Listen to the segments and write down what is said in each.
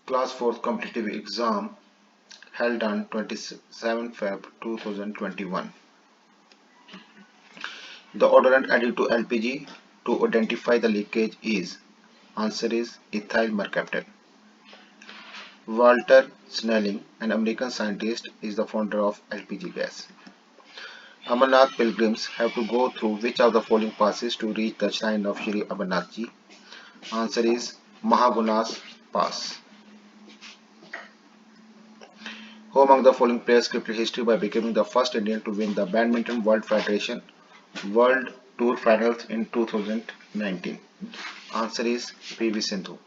Class 4th competitive exam held on 27 Feb 2021. The odorant added to LPG to identify the leakage is: answer is ethyl mercaptan. Walter Snelling, an American scientist, is the founder of LPG gas. Amarnath pilgrims have to go through which of the following passes to reach the shrine of Shri Amarnath Ji? Answer is Mahagunas Pass. Who among the following players scripted history by becoming the first Indian to win the Badminton World Federation World Tour Finals in 2019? Answer is PV Sindhu.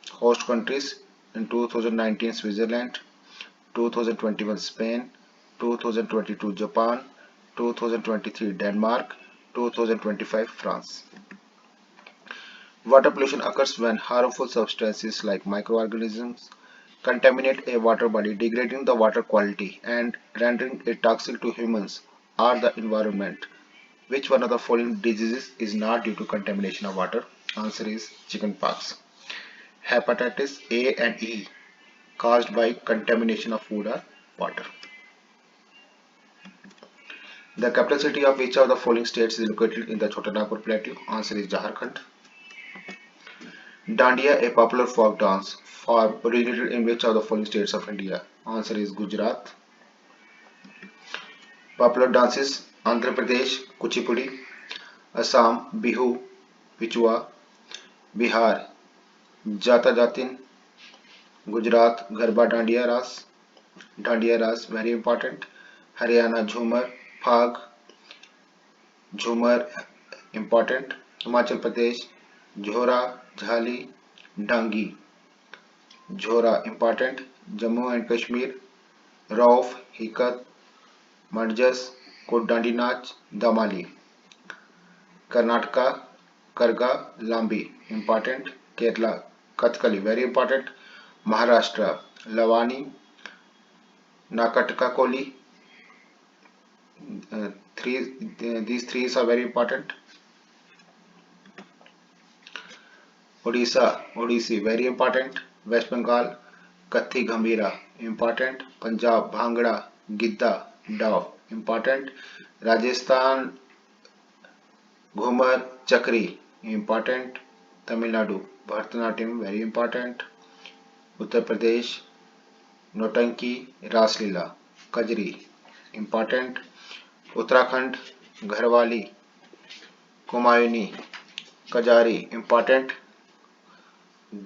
Host countries in 2019 Switzerland, 2021 Spain, 2022 Japan, 2023 Denmark, 2025 France. Water pollution occurs when harmful substances like microorganisms contaminate a water body, degrading the water quality and rendering it toxic to humans or the environment. Which one of the following diseases is not due to contamination of water? Answer is chickenpox. Hepatitis A and E caused by contamination of food or water. The capital city of which of the following states is located in the Chotanagpur Plateau? Answer is Jharkhand. Dandiya, a popular folk dance form, originated in which of the following states of India? Answer is Gujarat. Popular dances: Andhra Pradesh, Kuchipudi; Assam, Bihu, Pichua; Bihar, Jata Jatin; Gujarat, Garba Dandiya Ras, very important; Haryana, Jhumar, Phag, Jhumar, important; Himachal Pradesh, Jhora, Jhali, Dangi, Jhora, important; Jammu and Kashmir, Rauf, Hikat, Madjas, Kuddandi Nach, Damali; Karnataka, Karga, Lambi, important; Kerala, Kathkali, very important; Maharashtra, Lavani, Nakatakoli, these three are very important. Odissi, very important; West Bengal, Kathi Gambira, important; Punjab, Bhangra, Gidda, Daw, important; Rajasthan, Ghumar, Chakri, important; Tamil Nadu, Bharatanatyam, very important; Uttar Pradesh, Notanki, Raslila, Kajri, important; Uttarakhand, Gharwali, Kumayuni, Kajari, important;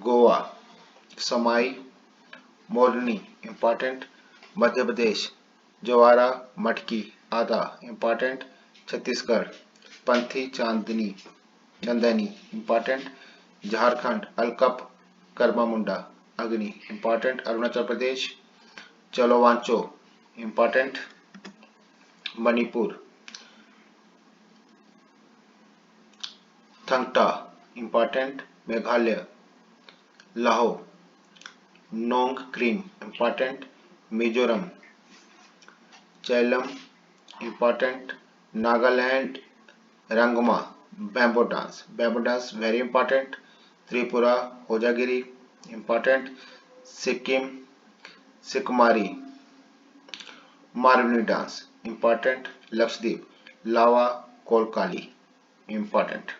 Goa, Samai, Morni, important; Madhya Pradesh, Jawara, Matki, Ada, important; Chhattisgarh, Panthi, Chandani, important; Jharkhand, Alkap, Karma Agni, important; Arunachal Pradesh, Chalowancho, important; Manipur, Thangta, important; Meghalaya, Laho, Nong Krim, important; Mizoram, Chellam, important; Nagaland, Rangma, bamboo dance, very important; Tripura, Hojagiri, important; Sikkim, Sikumari, Marvini dance, important; Lakshadweep, Lava Kolkali, important.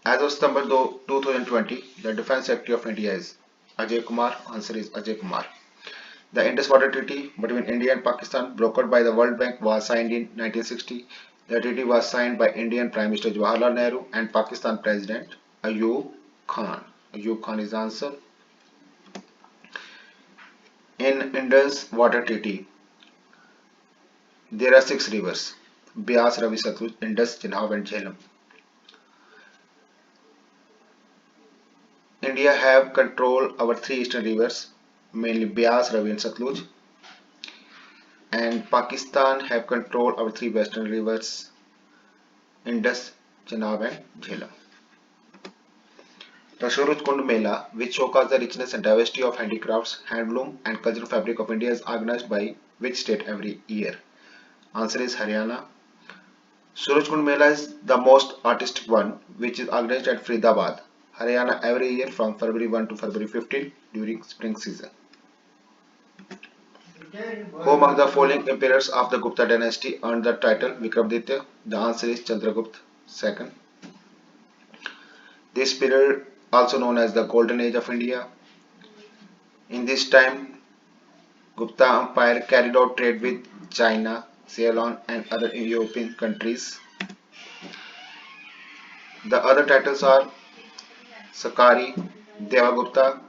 As of September 2020, the Defense Secretary of India is Ajay Kumar. Answer is Ajay Kumar. The Indus Water Treaty between India and Pakistan, brokered by the World Bank, was signed in 1960. The treaty was signed by Indian Prime Minister Jawaharlal Nehru and Pakistan President Ayub Khan. Ayub Khan is the answer. In Indus Water Treaty, there are 6 rivers: Beas, Ravi, Satluj, Indus, Chenab and Jhelum. India have control over 3 eastern rivers, mainly Beas, Ravi and Satluj, and Pakistan have control over 3 western rivers, Indus, Chenab and Jhelum. The Suraj Kund Mela, which showcases the richness and diversity of handicrafts, handloom and cultural fabric of India, is organized by which state every year? Answer is Haryana. Surajkund Mela is the most artistic one, which is organized at Faridabad, Haryana every year from February 1 to February 15 during spring season. Who among the following emperors of the Gupta dynasty earned the title Vikramaditya? The answer is Chandragupta II. This period, also known as the Golden Age of India, in this time Gupta Empire carried out trade with China, Ceylon and other European countries. The other titles are Sakari, Devagupta,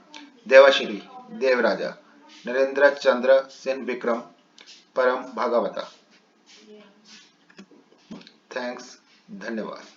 Devashiri, Devraja, Narendra Chandra Sen Vikram, Param Bhagavata. Thanks. धन्यवाद.